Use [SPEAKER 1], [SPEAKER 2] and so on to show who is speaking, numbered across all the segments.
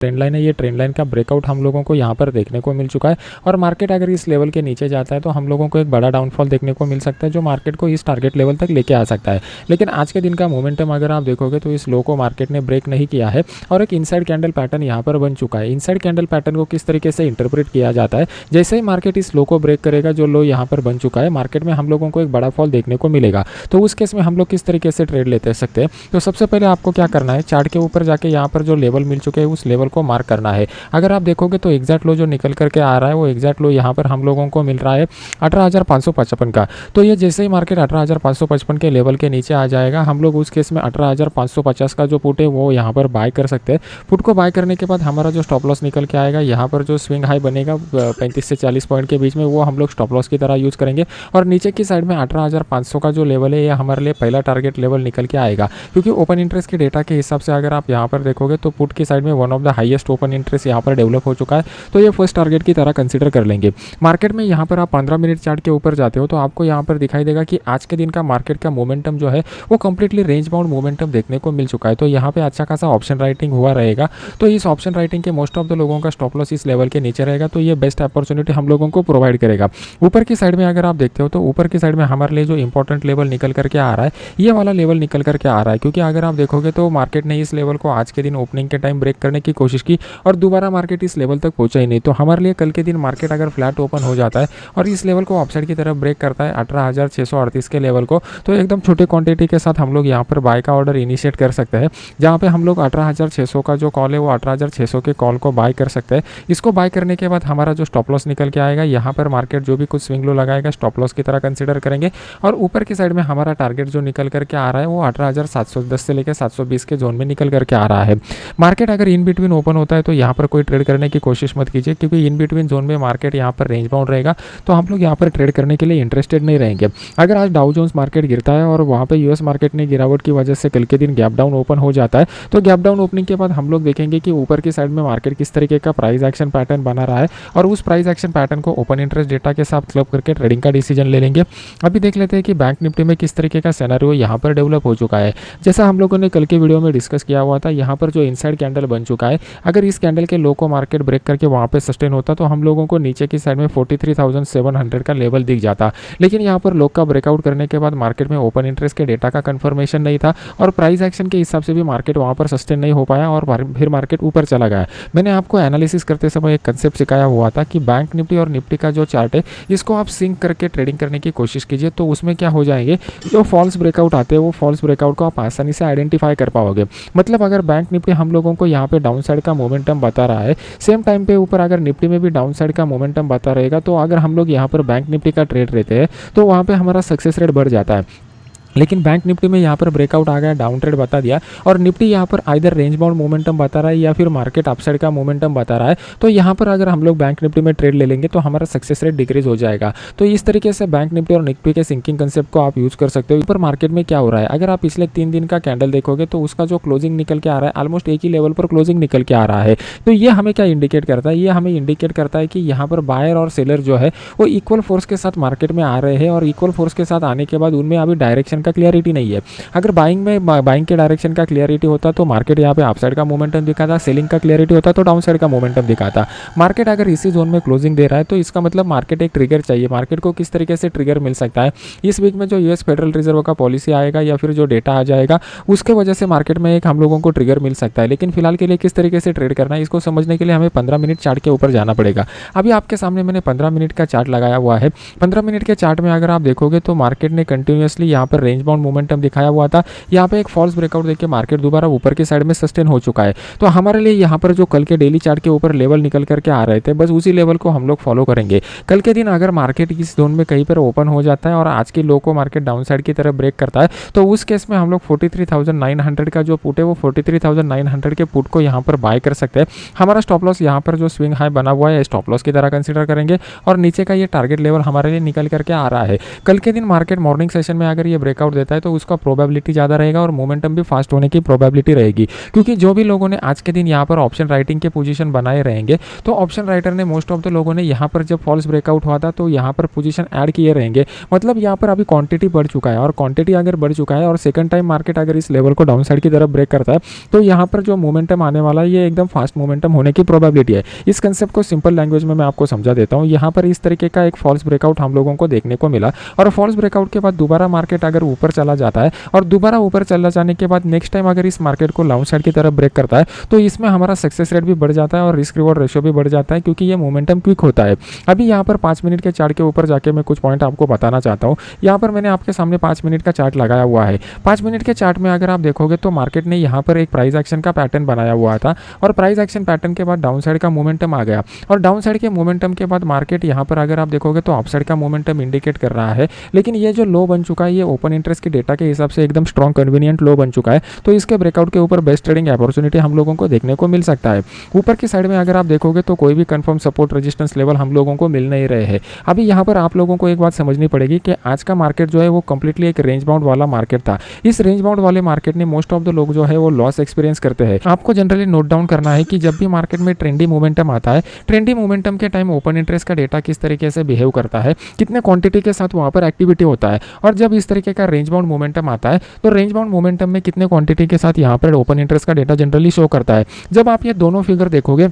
[SPEAKER 1] Trend line है, ये trend line का ब्रेकआउट हम लोगों को यहाँ पर देखने को मिल चुका है और मार्केट अगर इस लेवल के नीचे जाता है तो हम लोगों को एक बड़ा डाउनफॉल देखने को मिल सकता है जो मार्केट को इस टारगेट लेवल तक लेके आ सकता है। लेकिन आज के दिन का मोमेंटम अगर आप देखोगे तो इस लो को मार्केट ने ब्रेक नहीं किया है और एक इनसाइड कैंडल पैटर्न यहाँ पर बन चुका है। इनसाइड कैंडल पैटर्न को किस तरीके से इंटरप्रेट किया जाता है, जैसे ही मार्केट इस लो को ब्रेक करेगा, जो लो यहाँ पर बन चुका है, मार्केट में हम लोगों को एक बड़ा फॉल देखने को मिलेगा। तो उस केस में हम लोग किस तरीके से ट्रेड लेते सकते हैं, तो सबसे पहले आपको क्या करना है, चार्ट के ऊपर जाके यहाँ पर जो लेवल मिल चुके हैं उस लेवल को मार्क करना है। अगर आप देखोगे तो एग्जैक्ट लो जो निकल करके आ रहा है वो एग्जैक्ट लो यहाँ पर हम लोगों को मिल रहा है 18,555 का। तो ये जैसे ही मार्केट 18,555 के लेवल के नीचे आ जाएगा, हम लोग उस केस में 18,550 का जो पुट है वो यहाँ पर बाय कर सकते हैं। पुट को बाय करने के बाद हमारा जो स्टॉप लॉस निकल के आएगा, यहाँ पर जो स्विंग हाई बनेगा 35 से 40 पॉइंट के बीच में, वो हम लोग स्टॉप लॉस की तरह यूज़ करेंगे। और नीचे की साइड में 18,500 का जो लेवल है ये हमारे लिए पहला टारगेट लेवल निकल के आएगा, क्योंकि ओपन इंटरेस्ट के डेटा के हिसाब से अगर आप यहाँ पर देखोगे तो पुट की साइड में one of the highest open interest यहाँ पर डेवलप हो चुका है, तो ये फर्स्ट टारगेट की तरह कंसीडर कर लेंगे। मार्केट में यहाँ पर आप 15 मिनट चार्ट के ऊपर जाते हो तो आपको यहाँ पर दिखाई देगा कि आज के दिन का मार्केट का मोमेंटम जो है वो कंप्लीटली रेंज बाउंड मोमेंटम देखने को मिल चुका है। तो यहाँ पे अच्छा खासा ऑप्शन राइटिंग हुआ रहेगा, तो इस ऑप्शन राइटिंग के मोस्ट ऑफ द लोगों का स्टॉप लॉस इस लेवल के नीचे रहेगा, तो ये बेस्ट अपॉर्चुनिटी हम लोगों को प्रोवाइड करेगा। ऊपर की साइड में अगर आप देखते हो तो ऊपर की साइड में हमारे लिए जो इंपॉर्टेंट लेवल निकल करके आ रहा है, ये वाला लेवल निकल करके आ रहा है, क्योंकि अगर आप देखोगे तो मार्केट ने इस लेवल को आज के दिन ओपनिंग के टाइम ब्रेक करने की कोशिश की और दोबारा मार्केट इस लेवल तक पहुंचा ही नहीं। तो हमारे लिए कल के दिन मार्केट अगर फ्लैट ओपन हो जाता है और इस लेवल को अपसाइड की तरफ ब्रेक करता है 18,638 के लेवल को, तो एकदम छोटे क्वांटिटी के साथ हम लोग यहाँ पर बाय का ऑर्डर इनिशिएट कर सकते हैं, जहाँ पे हम लोग 18,600 का जो कॉल है वो 18,600 के कॉल को बाय कर सकते हैं। इसको बाय करने के बाद हमारा जो स्टॉप लॉस निकल के आएगा, यहाँ पर मार्केट जो भी कुछ स्विंग लो लगाएगा स्टॉप लॉस की तरह कंसीडर करेंगे। और ऊपर की साइड में हमारा टारगेट जो निकल करके आ रहा है वो 18,710 से लेकर 720 के जोन में निकल करके आ रहा है। मार्केट अगर इन बिटवीन ओपन होता है तो यहाँ पर कोई ट्रेड करने की कोशिश मत कीजिए, क्योंकि इन बिटवीन जोन में मार्केट यहाँ पर रेंज बाउंड रहेगा, तो हम लोग यहाँ पर ट्रेड करने के लिए इंटरेस्टेड नहीं रहेंगे। अगर आज डाउ जोन्स मार्केट गिरता है और वहाँ पे यूएस मार्केट ने गिरावट की वजह से कल के दिन गैप डाउन ओपन हो जाता है, तो गैप डाउन ओपनिंग के बाद हम लोग देखेंगे कि ऊपर की साइड में मार्केट किस तरीके का प्राइस एक्शन पैटर्न बना रहा है और उस प्राइस एक्शन पैटर्न को ओपन इंटरेस्ट डेटा के साथ क्लब करके ट्रेडिंग का डिसीजन ले लेंगे। अभी देख लेते हैं कि बैंक निफ्टी में किस तरीके का सिनेरियो यहाँ पर डेवलप हो चुका है। जैसा हम लोगों ने कल के वीडियो में डिस्कस किया हुआ था, यहाँ पर जो इनसाइड कैंडल बन चुका है, अगर इस कैंडल के लो को मार्केट ब्रेक करके वहाँ पे सस्टेन होता तो हम लोगों को नीचे की साइड में 43,700 का लेवल दिख जाता। लेकिन यहाँ पर लो का ब्रेकआउट करने के बाद मार्केट में ओपन इंटरेस्ट के डेटा का कंफर्मेशन नहीं था और प्राइस एक्शन के हिसाब से भी मार्केट वहाँ पर सस्टेन नहीं हो पाया और फिर मार्केट ऊपर चला गया। मैंने आपको एनालिसिस करते समय एक कंसेप्ट सिखाया हुआ था कि बैंक निफ्टी और निफ्टी का जो चार्ट है इसको आप सिंक करके ट्रेडिंग करने की कोशिश कीजिए, तो उसमें क्या हो जाएंगे, जो फॉल्स ब्रेकआउट आते हैं वो फॉल्स ब्रेकआउट को आप आसानी से आइडेंटिफाई कर पाओगे। मतलब अगर बैंक निफ्टी हम लोगों को यहाँ पे डाउन साइड का मोमेंटम बता रहा है, सेम टाइम पे ऊपर अगर निफ्टी में भी डाउन साइड का मोमेंटम बता रहेगा, तो अगर हम लोग यहाँ पर बैंक निफ्टी का ट्रेड लेते हैं तो वहाँ पे हमारा सक्सेस रेट बढ़ जाता है। लेकिन बैंक निफ्टी में यहाँ पर ब्रेकआउट आ गया, डाउन ट्रेड बता दिया और निफ्टी यहाँ पर आइदर रेंज बाउंड मोमेंटम बता रहा है या फिर मार्केट अपसाइड का मोमेंटम बता रहा है, तो यहाँ पर अगर हम लोग बैंक निफ्टी में ट्रेड ले लेंगे तो हमारा सक्सेस रेट डिक्रीज हो जाएगा। तो इस तरीके से बैंक निफ्टी और निफ्टी के सिंकिंग कंसेप्ट को आप यूज कर सकते हो। ऊपर मार्केट में क्या हो रहा है, अगर आप पिछले 3 दिन का कैंडल देखोगे तो उसका जो क्लोजिंग निकल के आ रहा है ऑलमोस्ट एक ही लेवल पर क्लोजिंग निकल के आ रहा है। तो ये हमें क्या इंडिकेट करता है, ये हमें इंडिकेट करता है कि यहाँ पर बायर और सेलर जो है वो इक्वल फोर्स के साथ मार्केट में आ रहे हैं और इक्वल फोर्स के साथ आने के बाद उनमें अभी डायरेक्शन का क्लियरिटी नहीं है। अगर बाइंग के डायरेक्शन का क्लियरिटी होता तो मार्केट यहाँ पे अपसाइड का मोमेंटम दिखाता, सेलिंग का क्लियरिटी होता तो डाउन साइड का मोमेंटम दिखाता। मार्केट अगर इसी जोन में क्लोजिंग दे रहा है तो इसका मतलब मार्केट एक ट्रिगर चाहिए। मार्केट को किस तरीके से ट्रिगर मिल सकता है, इस वीक में जो यूएस फेडरल रिजर्व का पॉलिसी आएगा या फिर जो डेटा आ जाएगा उसके वजह से मार्केट में एक हम लोगों को ट्रिगर मिल सकता है। लेकिन फिलहाल के लिए किस तरीके से ट्रेड करना है इसको समझने के लिए हमें 15 मिनट चार्ट के ऊपर जाना पड़ेगा। अभी आपके सामने मैंने 15 मिनट का चार्ट लगाया हुआ है। 15 मिनट के चार्ट में अगर आप देखोगे तो मार्केट ने कंटिन्यूसली यहाँ पर रेंज बाउंड मोमेंटम दिखाया हुआ था। यहाँ पे एक फॉल्स ब्रेकआउट देके मार्केट दोबारा ऊपर की साइड में सस्टेन हो चुका है। तो हमारे लिए यहाँ पर जो कल के डेली चार्ट के ऊपर लेवल निकल करके आ रहे थे, बस उसी लेवल को हम लोग फॉलो करेंगे। कल के दिन अगर मार्केट इस जोन में कहीं पर ओपन हो जाता है और आज की लो को मार्केट डाउन साइड की तरफ ब्रेक करता है, तो उस केस में हम लोग 43,900 का जो पुट है वो 43,900 के पुट को यहाँ पर बाय कर सकते हैं। हमारा स्टॉप लॉस यहाँ पर जो स्विंग हाई बना हुआ है स्टॉप लॉस की तरह कंसीडर करेंगे और नीचे का ये टारगेट लेवल हमारे लिए निकल करके आ रहा है। कल के दिन मार्केट मॉर्निंग सेशन में अगर ये ब्रेकआउट ब्रेकआउट देता है तो उसका प्रोबेबिलिटी ज़्यादा रहेगा और मोमेंटम भी फास्ट होने की प्रोबेबिलिटी रहेगी, क्योंकि जो भी लोगों ने आज के दिन यहाँ पर ऑप्शन राइटिंग के पोजीशन बनाए रहेंगे तो ऑप्शन राइटर ने मोस्ट ऑफ द लोगों ने यहाँ पर जब फॉल्स ब्रेकआउट हुआ था तो यहाँ पर पोजीशन ऐड किए रहेंगे। मतलब यहाँ पर अभी क्वांटिटी बढ़ चुका है, और क्वांटिटी अगर बढ़ चुका है और सेकंड टाइम मार्केट अगर इस लेवल को डाउन साइड की तरफ ब्रेक करता है तो यहाँ पर जो मोमेंटम आने वाला है ये एकदम फास्ट मोमेंटम होने की प्रोबेबिलिटी है। इस कंसेप्ट को सिंपल लैंग्वेज में मैं आपको समझा देता हूँ। यहाँ पर इस तरीके का एक फॉल्स ब्रेकआउट हम लोगों को देखने को मिला, और फॉल्स ब्रेकआउट के बाद दोबारा मार्केट अगर ऊपर चला जाता है और दोबारा ऊपर चला जाने के बाद नेक्स्ट टाइम अगर इस मार्केट को डाउन साइड की तरफ ब्रेक करता है तो इसमें हमारा सक्सेस रेट भी बढ़ जाता है और रिस्क रिवॉर्ड रेशियो भी बढ़ जाता है, क्योंकि ये मोमेंटम क्विक होता है। अभी यहाँ पर 5 मिनट के चार्ट के ऊपर जाके मैं कुछ पॉइंट आपको बताना चाहता हूँ। यहाँ पर मैंने आपके सामने 5 मिनट का चार्ट लगाया हुआ है। 5 मिनट के चार्ट में अगर आप देखोगे तो मार्केट ने यहाँ पर एक प्राइस एक्शन का पैटर्न बनाया हुआ था, और प्राइस एक्शन पैटर्न के बाद डाउन साइड का मोमेंटम आ गया, और डाउन साइड के मोमेंटम के बाद मार्केट यहाँ पर अगर आप देखोगे तो अप साइड का मोमेंटम इंडिकेट कर रहा है। लेकिन ये जो लो बन चुका है ये ओपन इंटरेस्ट के डेटा के हिसाब से एकदम स्ट्रॉन्ग कन्वीनियंट लो बन चुका है, तो इसके ब्रेकआउट के ऊपर बेस्ट ट्रेडिंग अपॉर्चुनिटी हम लोगों को देखने को मिल सकता है। ऊपर की साइड में अगर आप देखोगे तो कोई भी कंफर्म सपोर्ट रेजिस्टेंस लेवल हम लोगों को मिल नहीं रहे हैं। अभी यहाँ पर आप लोगों को एक बात समझनी पड़ेगी कि आज का मार्केट जो है वो कंप्लीटली एक रेंज बाउंड वाला मार्केट था। इस रेंज बाउंड वाले मार्केट ने मोस्ट ऑफ द लोग जो है वो लॉस एक्सपीरियंस करते हैं। आपको जनरली नोट डाउन करना है कि जब भी मार्केट में ट्रेंडी मोमेंटम आता है, ट्रेंडी मोमेंटम के टाइम ओपन इंटरेस्ट का डेटा किस तरीके से बिहेव करता है, कितने क्वांटिटी के साथ वहाँ पर एक्टिविटी होता है, और जब इस तरीके का रेंज बाउंड मोमेंटम आता है तो रेंज बाउंड मोमेंटम में कितने क्वांटिटी के साथ यहाँ पर ओपन इंटरेस्ट का डेटा जनरली शो करता है। जब आप ये दोनों फिगर देखोगे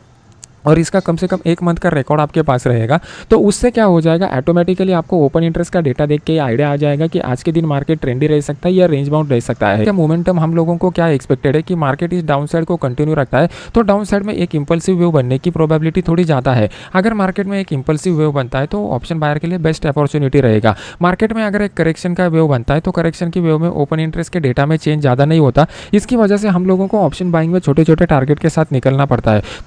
[SPEAKER 1] और इसका कम से कम 1 मंथ का रिकॉर्ड आपके पास रहेगा तो उससे क्या हो जाएगा, ऑटोमेटिकली आपको ओपन इंटरेस्ट का डेटा देख के आइडिया आ जाएगा कि आज के दिन मार्केट ट्रेंडी रह सकता है या रेंज बाउंड रह सकता है। क्या मोमेंटम हम लोगों को क्या एक्सपेक्टेड है कि मार्केट इस डाउन साइड को कंटिन्यू रखता है तो डाउन साइड में एक इंपल्सिव वेव बनने की प्रोबेबिलिटी थोड़ी ज़्यादा है। अगर मार्केट में एक इंपल्सिव वेव बनता है तो ऑप्शन बायर के लिए बेस्ट अपॉर्चुनिटी रहेगा। मार्केट में अगर एक करेक्शन का वेव बनता है तो करेक्शन की वेव में ओपन इंटरेस्ट के डेटा में चेंज ज़्यादा नहीं होता, इसकी वजह से हम लोगों को ऑप्शन बाइंग में छोटे छोटे टारगेट के साथ निकलना पड़ता है।